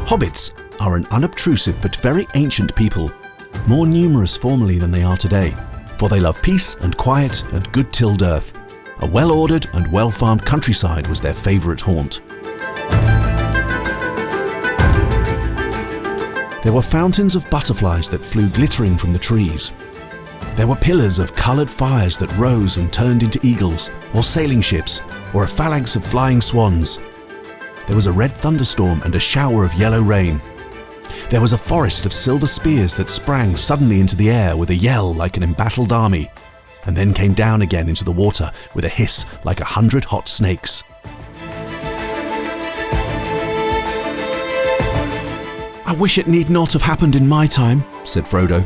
Hobbits are an unobtrusive but very ancient people, more numerous formerly than they are today, for they love peace and quiet and good tilled earth. A well-ordered and well-farmed countryside was their favourite haunt. There were fountains of butterflies that flew glittering from the trees. There were pillars of coloured fires that rose and turned into eagles, or sailing ships, or a phalanx of flying swans. There was a red thunderstorm and a shower of yellow rain. There was a forest of silver spears that sprang suddenly into the air with a yell like an embattled army, and then came down again into the water with a hiss like 100 hot snakes. "I wish it need not have happened in my time," said Frodo.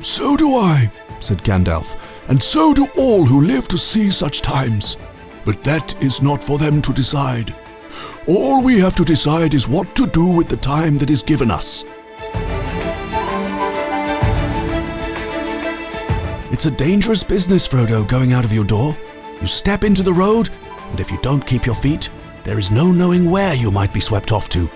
"So do I," said Gandalf, "and so do all who live to see such times. But that is not for them to decide. All we have to decide is what to do with the time that is given us." "It's a dangerous business, Frodo, going out of your door. You step into the road, and if you don't keep your feet, there is no knowing where you might be swept off to."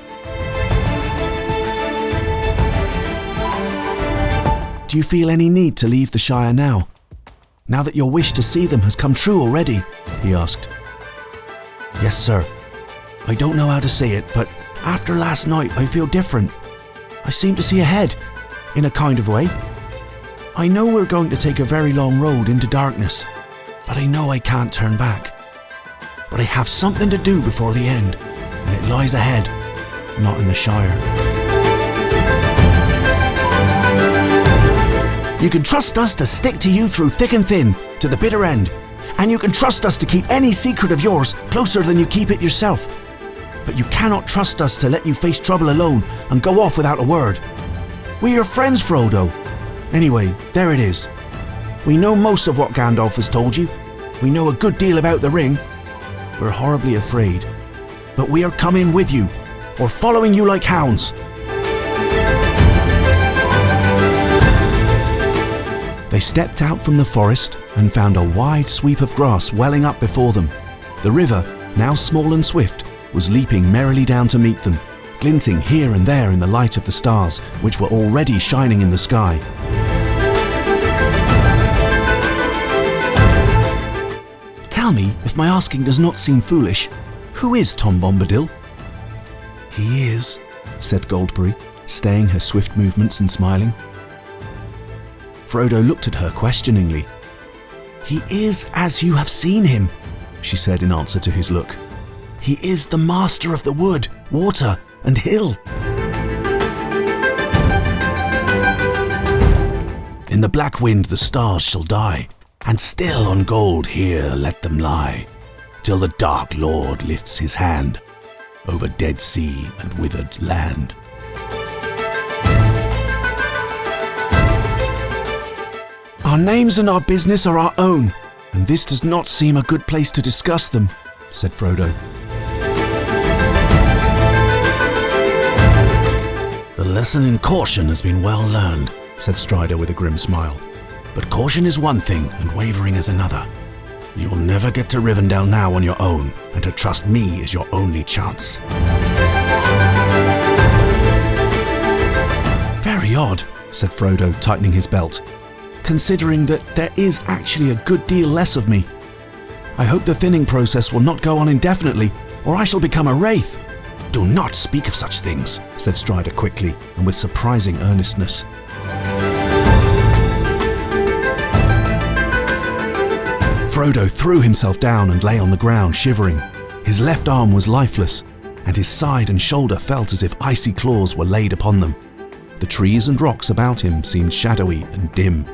"Do you feel any need to leave the Shire now? Now that your wish to see them has come true already?" he asked. "Yes, sir. I don't know how to say it, but after last night I feel different. I seem to see ahead, in a kind of way. I know we're going to take a very long road into darkness, but I know I can't turn back. But I have something to do before the end, and it lies ahead, not in the Shire. You can trust us to stick to you through thick and thin, to the bitter end. And you can trust us to keep any secret of yours closer than you keep it yourself. But you cannot trust us to let you face trouble alone and go off without a word. We're your friends, Frodo. Anyway, there it is. We know most of what Gandalf has told you. We know a good deal about the ring. We're horribly afraid. But we are coming with you, or following you like hounds." They stepped out from the forest and found a wide sweep of grass welling up before them. The river, now small and swift, was leaping merrily down to meet them, glinting here and there in the light of the stars, which were already shining in the sky. "Tell me, if my asking does not seem foolish, who is Tom Bombadil?" "He is," said Goldberry, staying her swift movements and smiling. Frodo looked at her questioningly. "He is as you have seen him," she said in answer to his look. "He is the master of the wood, water, and hill. In the black wind the stars shall die, and still on gold here let them lie, till the dark Lord lifts his hand over dead sea and withered land." "Our names and our business are our own, and this does not seem a good place to discuss them," said Frodo. "The lesson in caution has been well learned," said Strider with a grim smile. "But caution is one thing and wavering is another. You'll never get to Rivendell now on your own, and to trust me is your only chance." "Very odd," said Frodo, tightening his belt, "considering that there is actually a good deal less of me. I hope the thinning process will not go on indefinitely, or I shall become a wraith." "Do not speak of such things," said Strider quickly and with surprising earnestness. Frodo threw himself down and lay on the ground, shivering. His left arm was lifeless, and his side and shoulder felt as if icy claws were laid upon them. The trees and rocks about him seemed shadowy and dim.